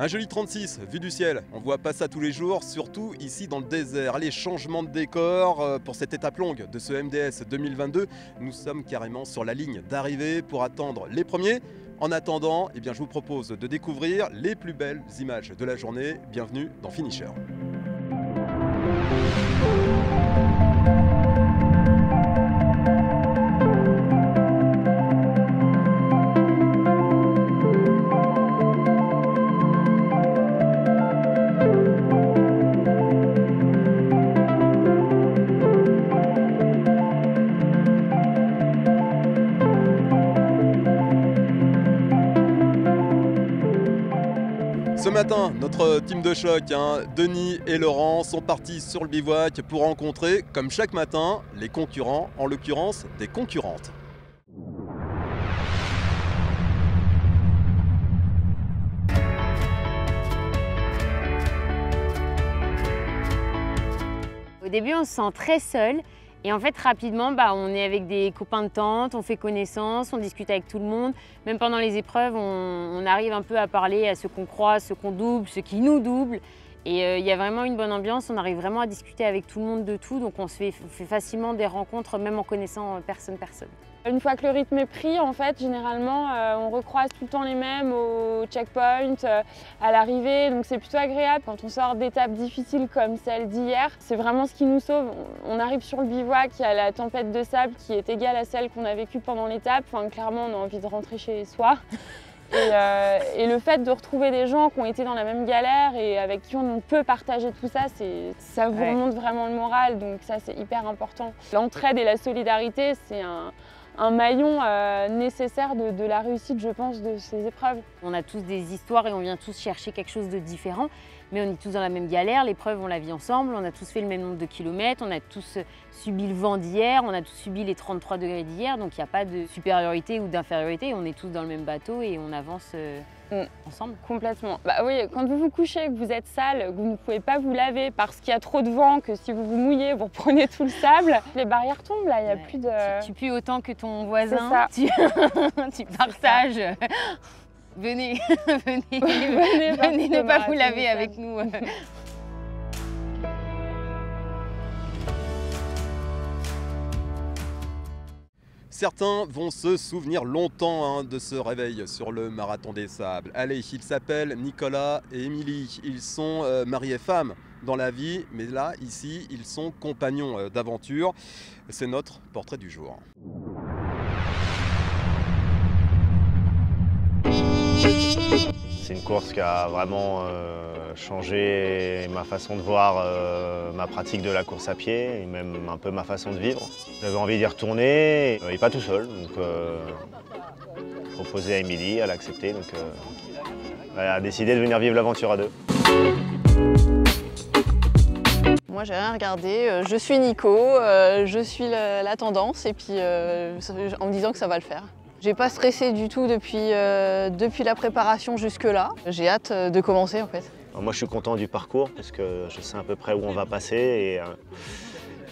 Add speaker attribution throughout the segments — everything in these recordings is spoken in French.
Speaker 1: Un joli 36, vue du ciel, on voit pas ça tous les jours, surtout ici dans le désert. Allez, changement de décor pour cette étape longue de ce MDS 2022. Nous sommes carrément sur la ligne d'arrivée pour attendre les premiers. En attendant, je vous propose de découvrir les plus belles images de la journée. Bienvenue dans Finisher. Ce matin, notre team de choc, Denis et Laurent, sont partis sur le bivouac pour rencontrer, comme chaque matin, les concurrents, en l'occurrence des concurrentes.
Speaker 2: Au début, on se sent très seul. Et en fait, rapidement, on est avec des copains de tente, on fait connaissance, on discute avec tout le monde. Même pendant les épreuves, on arrive un peu à parler à ceux qu'on croise, ceux qu'on double, ceux qui nous doublent. Et il y a vraiment une bonne ambiance, on arrive vraiment à discuter avec tout le monde de tout. Donc on fait facilement des rencontres, même en connaissant personne.
Speaker 3: Une fois que le rythme est pris, en fait, généralement, on recroise tout le temps les mêmes au checkpoint, à l'arrivée. Donc c'est plutôt agréable quand on sort d'étapes difficiles comme celle d'hier. C'est vraiment ce qui nous sauve. On arrive sur le bivouac, il y a la tempête de sable qui est égale à celle qu'on a vécue pendant l'étape. Enfin, clairement, on a envie de rentrer chez soi. Et le fait de retrouver des gens qui ont été dans la même galère et avec qui on peut partager tout ça, ça vous remonte vraiment le moral. Donc ça, c'est hyper important. L'entraide et la solidarité, c'est un maillon nécessaire de la réussite, je pense, de ces épreuves.
Speaker 2: On a tous des histoires et on vient tous chercher quelque chose de différent, mais on est tous dans la même galère. L'épreuve, on la vit ensemble, on a tous fait le même nombre de kilomètres, on a tous subi le vent d'hier, on a tous subi les 33 degrés d'hier, donc il n'y a pas de supériorité ou d'infériorité, on est tous dans le même bateau et on avance ensemble.
Speaker 3: Complètement. Oui, quand vous vous couchez, que vous êtes sale, que vous ne pouvez pas vous laver parce qu'il y a trop de vent, que si vous vous mouillez, vous reprenez tout le sable, les barrières tombent là, il n'y a plus de...
Speaker 2: Tu pues autant que ton voisin, tu partages. Venez, venez ne pas vous laver avec nous.
Speaker 1: Certains vont se souvenir longtemps de ce réveil sur le marathon des sables. Allez, ils s'appellent Nicolas et Émilie. Ils sont mari et femme dans la vie, mais là, ici, ils sont compagnons d'aventure. C'est notre portrait du jour.
Speaker 4: C'est une course qui a vraiment changé ma façon de voir ma pratique de la course à pied et même un peu ma façon de vivre. J'avais envie d'y retourner et pas tout seul, donc proposé à Émilie, elle a accepté, donc elle a décidé de venir vivre l'aventure à deux.
Speaker 5: Moi j'ai rien regardé, je suis Nico, je suis la tendance et puis en me disant que ça va le faire. J'ai pas stressé du tout depuis la préparation jusque-là. J'ai hâte de commencer en fait.
Speaker 4: Moi je suis content du parcours parce que je sais à peu près où on va passer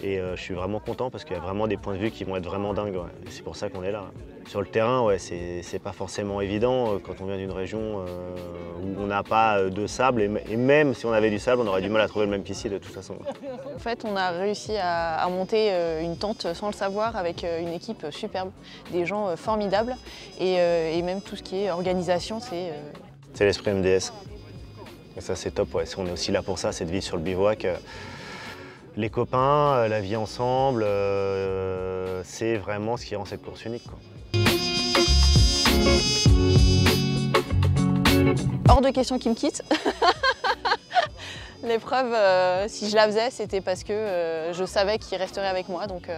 Speaker 4: et je suis vraiment content parce qu'il y a vraiment des points de vue qui vont être vraiment dingues. Ouais. C'est pour ça qu'on est là. Sur le terrain, c'est pas forcément évident quand on vient d'une région où on n'a pas de sable et même si on avait du sable, on aurait du mal à trouver le même piscine de toute façon.
Speaker 5: En fait, on a réussi à monter une tente sans le savoir avec une équipe superbe, des gens formidables et même tout ce qui est organisation, c'est...
Speaker 4: C'est l'esprit MDS. Et ça c'est top, ouais. On est aussi là pour ça, c'est de vivre sur le bivouac. Les copains, la vie ensemble, c'est vraiment ce qui rend cette course unique, quoi.
Speaker 5: Hors de question qu'il me quitte. L'épreuve, si je la faisais, c'était parce que je savais qu'il resterait avec moi, donc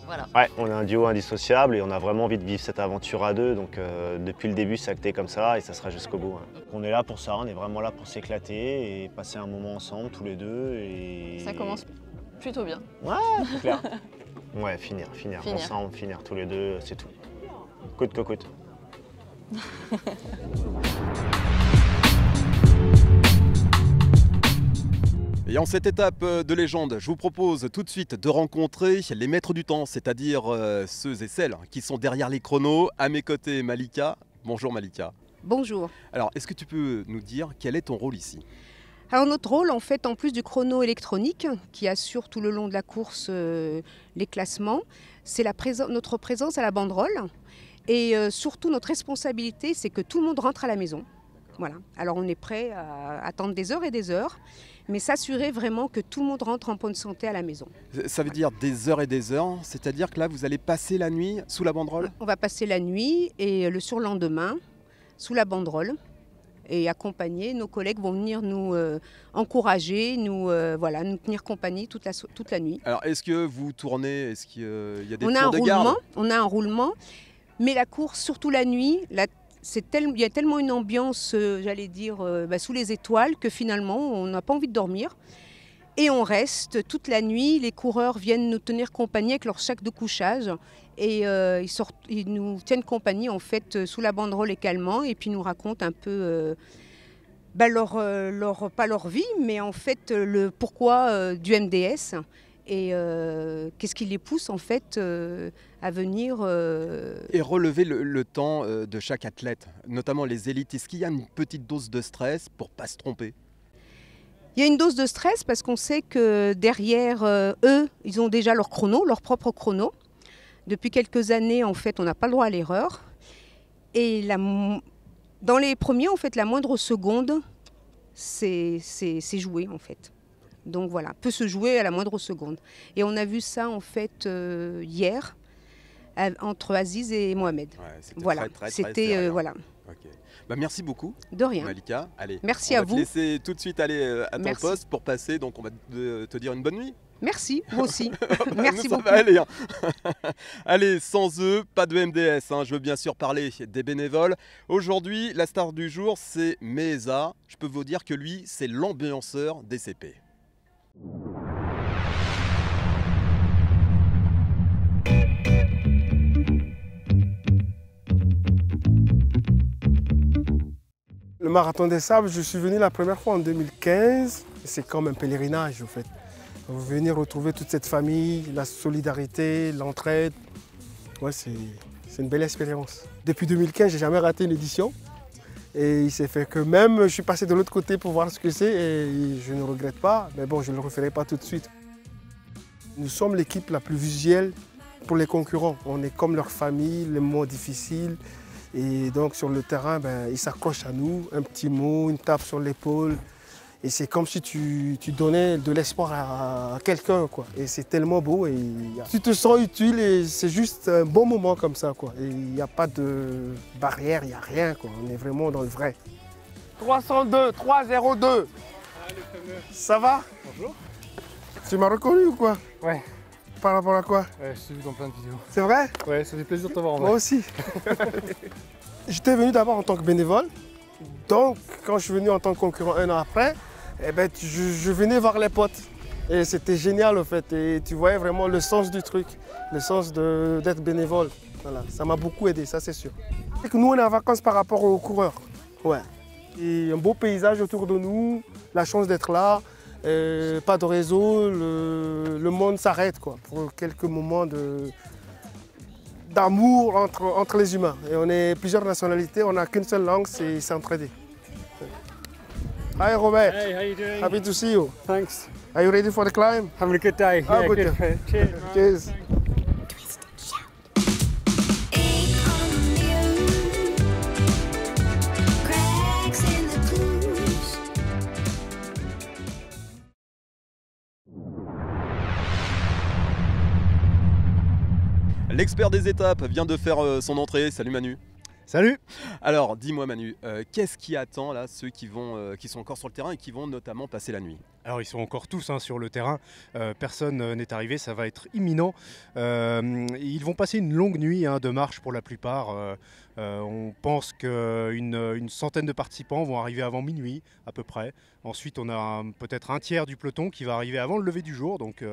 Speaker 5: voilà.
Speaker 4: Ouais, on est un duo indissociable et on a vraiment envie de vivre cette aventure à deux, donc depuis le début, c'est acté comme ça et ça sera jusqu'au bout. Hein. On est là pour ça, on est vraiment là pour s'éclater et passer un moment ensemble, tous les deux. Et...
Speaker 5: Ça commence plutôt bien.
Speaker 4: Ouais, c'est clair. Ouais, finir ensemble, finir tous les deux, c'est tout. Coûte que coûte.
Speaker 1: Et en cette étape de légende, je vous propose tout de suite de rencontrer les maîtres du temps, c'est-à-dire ceux et celles qui sont derrière les chronos. À mes côtés, Malika. Bonjour Malika.
Speaker 6: Bonjour.
Speaker 1: Alors, est-ce que tu peux nous dire quel est ton rôle ici?
Speaker 6: Alors notre rôle, en fait, en plus du chrono électronique qui assure tout le long de la course les classements, c'est notre présence à la banderole. Et surtout, notre responsabilité, c'est que tout le monde rentre à la maison. Voilà. Alors on est prêt à attendre des heures et des heures, mais s'assurer vraiment que tout le monde rentre en bonne santé à la maison.
Speaker 1: Ça veut dire des heures et des heures, c'est-à-dire que là, vous allez passer la nuit sous la banderole?
Speaker 6: On va passer la nuit et le surlendemain sous la banderole et accompagner. Nos collègues vont venir nous encourager, nous tenir compagnie toute la nuit.
Speaker 1: Alors, est-ce que vous tournez? Est-ce qu'il y a des
Speaker 6: On a
Speaker 1: tours de garde?
Speaker 6: On a un roulement, mais la course, surtout la nuit, il y a tellement une ambiance, sous les étoiles que finalement, on n'a pas envie de dormir. Et on reste toute la nuit. Les coureurs viennent nous tenir compagnie avec leur sac de couchage. Et ils nous tiennent compagnie en fait sous la banderole également. Et puis nous racontent un peu pas leur vie, mais en fait le pourquoi du MDS. Et qu'est-ce qui les pousse en fait à venir
Speaker 1: Et relever le temps de chaque athlète, notamment les élites. Est-ce qu'il y a une petite dose de stress pour ne pas se tromper?
Speaker 6: Il y a une dose de stress parce qu'on sait que derrière eux, ils ont déjà leur chrono, leur propre chrono. Depuis quelques années, en fait, on n'a pas le droit à l'erreur. Et dans les premiers, en fait, la moindre seconde, c'est joué, en fait. Donc voilà, peut se jouer à la moindre seconde. Et on a vu ça, en fait, hier, entre Aziz et Mohamed.
Speaker 1: Ouais,
Speaker 6: voilà, c'était voilà.
Speaker 1: Okay. Bah, merci beaucoup.
Speaker 6: De rien.
Speaker 1: Malika. Allez,
Speaker 6: merci à vous.
Speaker 1: On va te laisser tout de suite aller à ton poste pour passer. Donc on va te dire une bonne nuit.
Speaker 6: Merci, vous aussi. Merci beaucoup.
Speaker 1: Ça va aller, hein. Allez, sans eux, pas de MDS. Hein. Je veux bien sûr parler des bénévoles. Aujourd'hui, la star du jour, c'est Meheza. Je peux vous dire que lui, c'est l'ambianceur des CP.
Speaker 7: Le marathon des sables, je suis venu la première fois en 2015. C'est comme un pèlerinage en fait. Venir retrouver toute cette famille, la solidarité, l'entraide. Ouais, c'est une belle expérience. Depuis 2015, j'ai jamais raté une édition. Et il s'est fait que même je suis passé de l'autre côté pour voir ce que c'est et je ne regrette pas. Mais bon, je ne le referai pas tout de suite. Nous sommes l'équipe la plus visuelle pour les concurrents. On est comme leur famille, les moments difficiles. Et donc sur le terrain, ils s'accrochent à nous, un petit mot, une tape sur l'épaule. Et c'est comme si tu donnais de l'espoir à quelqu'un, quoi. Et c'est tellement beau. Et tu te sens utile et c'est juste un bon moment comme ça, quoi. Et il n'y a pas de barrière, il n'y a rien, quoi. On est vraiment dans le vrai. 302, 302. Ça va? Bonjour. Tu m'as reconnu ou quoi?
Speaker 8: Ouais.
Speaker 7: Par rapport à quoi?
Speaker 8: Ouais, je t'ai vu dans plein de vidéos.
Speaker 7: C'est vrai?
Speaker 8: Ouais, ça fait plaisir de te voir en vrai.
Speaker 7: Moi aussi. J'étais venu d'abord en tant que bénévole. Donc, quand je suis venu en tant que concurrent un an après, je venais voir les potes. Et c'était génial en fait. Et tu voyais vraiment le sens du truc, le sens d'être bénévole. Voilà, ça m'a beaucoup aidé, ça c'est sûr. Et que nous, on est en vacances par rapport aux coureurs. Ouais. Et un beau paysage autour de nous, la chance d'être là. Pas de réseau, le monde s'arrête quoi, pour quelques moments d'amour entre les humains. Et on est plusieurs nationalités, on n'a qu'une seule langue, c'est s'entraider. Hi Robert.
Speaker 8: Hey, how you doing?
Speaker 7: Happy to see you.
Speaker 8: Thanks.
Speaker 7: Are you ready for the climb?
Speaker 8: Having a good day.
Speaker 7: Oh,
Speaker 8: Yeah,
Speaker 7: good.
Speaker 8: good. Cheers. man.
Speaker 7: Cheers.
Speaker 1: L'expert des étapes vient de faire son entrée. Salut Manu.
Speaker 8: Salut.
Speaker 1: Alors, dis-moi Manu, qu'est-ce qui attend là ceux qui sont encore sur le terrain et qui vont notamment passer la nuit?
Speaker 8: Alors ils sont encore tous sur le terrain, personne n'est arrivé, ça va être imminent. Ils vont passer une longue nuit de marche pour la plupart. On pense qu'une centaine de participants vont arriver avant minuit à peu près. Ensuite on a peut-être un tiers du peloton qui va arriver avant le lever du jour, donc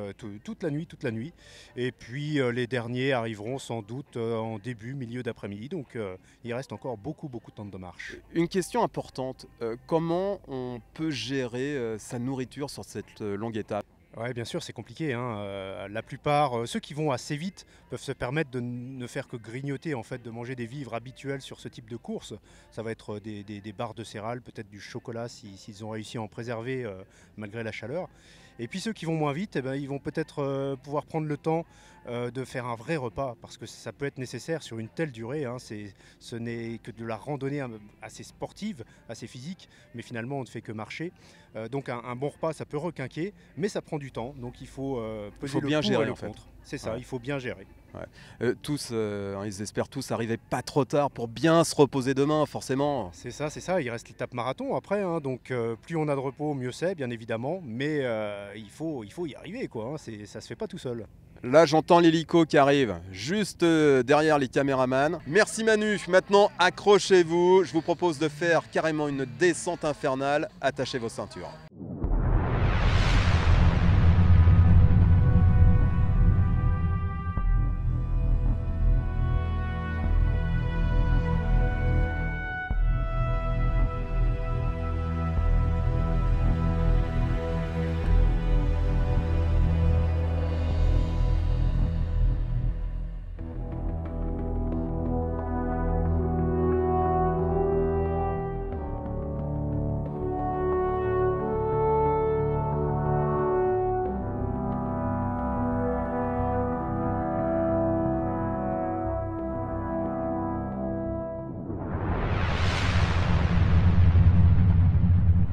Speaker 8: toute la nuit. Et puis les derniers arriveront sans doute en début, milieu d'après-midi, donc il reste encore beaucoup de temps de marche.
Speaker 1: Une question importante, comment on peut gérer sa nourriture sur cette longue étape?
Speaker 8: Ouais, bien sûr, c'est compliqué, hein. La plupart, ceux qui vont assez vite peuvent se permettre de ne faire que grignoter, en fait, de manger des vivres habituels sur ce type de course. Ça va être des barres de céréales, peut-être du chocolat s'ils ont réussi à en préserver malgré la chaleur. Et puis ceux qui vont moins vite, eh ben, ils vont peut-être pouvoir prendre le temps de faire un vrai repas, parce que ça peut être nécessaire sur une telle durée, hein. Ce n'est que de la randonnée assez sportive, assez physique, mais finalement on ne fait que marcher. Donc un bon repas, ça peut requinquer, mais ça prend du temps, donc il faut peser
Speaker 1: bien
Speaker 8: le pour
Speaker 1: gérer,
Speaker 8: et le
Speaker 1: en fait.
Speaker 8: contre. C'est ça,
Speaker 1: Ouais.
Speaker 8: il faut bien gérer.
Speaker 1: Ouais. Ils espèrent tous arriver pas trop tard pour bien se reposer demain, forcément.
Speaker 8: C'est ça, il reste l'étape marathon après, hein, donc plus on a de repos, mieux c'est, bien évidemment, mais il faut y arriver, quoi, hein, ça se fait pas tout seul.
Speaker 1: Là, j'entends l'hélico qui arrive juste derrière les caméramans. Merci Manu. Maintenant, accrochez-vous. Je vous propose de faire carrément une descente infernale. Attachez vos ceintures.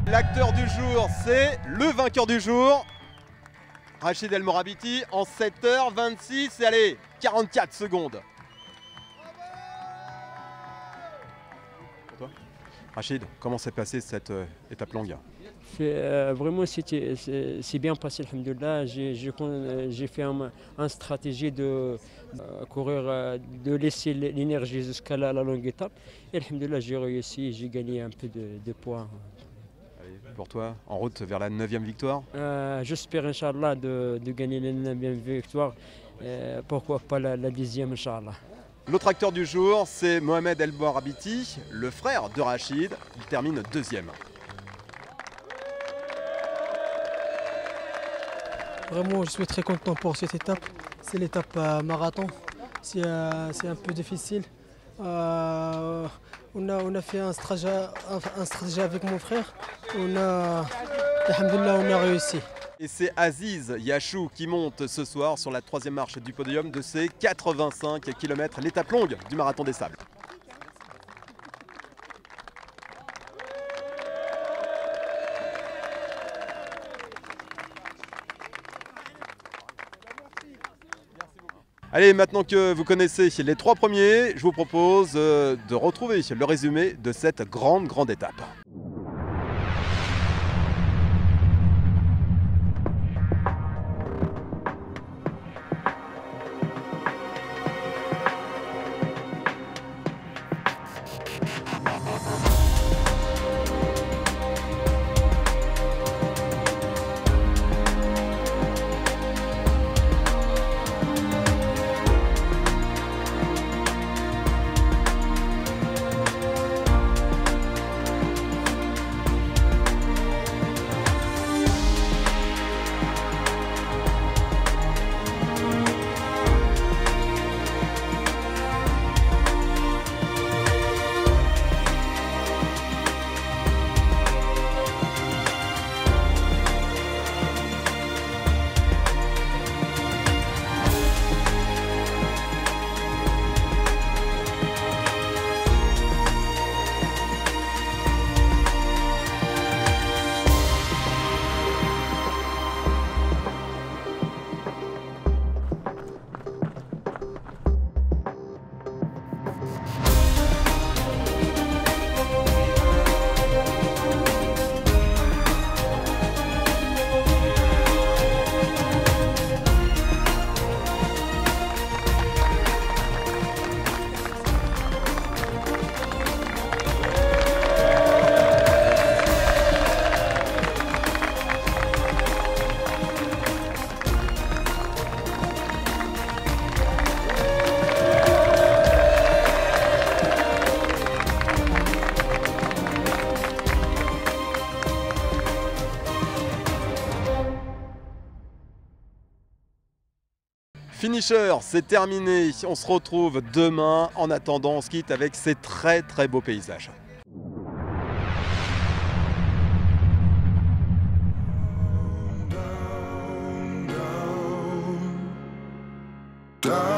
Speaker 1: L'acteur du jour, c'est le vainqueur du jour, Rachid El Morabiti, en 7h26 et allez, 44 secondes. Pour toi Rachid, comment s'est passée cette étape longue?
Speaker 9: Vraiment, c'est bien passé, alhamdoulilah. J'ai fait une stratégie de courir, de laisser l'énergie jusqu'à la longue étape. Et alhamdoulilah, j'ai réussi, j'ai gagné un peu de points.
Speaker 1: Pour toi, en route vers la 9e victoire?
Speaker 9: J'espère, Inch'Allah, de gagner la 9e victoire. Pourquoi pas la 10e, Inch'Allah.
Speaker 1: L'autre acteur du jour, c'est Mohamed El Morabiti, le frère de Rachid. Il termine 2e.
Speaker 10: Vraiment, je suis très content pour cette étape. C'est l'étape marathon. C'est un peu difficile. On a fait un stratégie avec mon frère. Alhamdoulilah, on a réussi.
Speaker 1: Et c'est Aziz Yachou qui monte ce soir sur la 3e marche du podium de ces 85 km, l'étape longue du Marathon des Sables. Allez, maintenant que vous connaissez les 3 premiers, je vous propose de retrouver le résumé de cette grande étape. Finisher, c'est terminé. On se retrouve demain. En attendant, on se quitte avec ces très très beaux paysages.
Speaker 11: Down.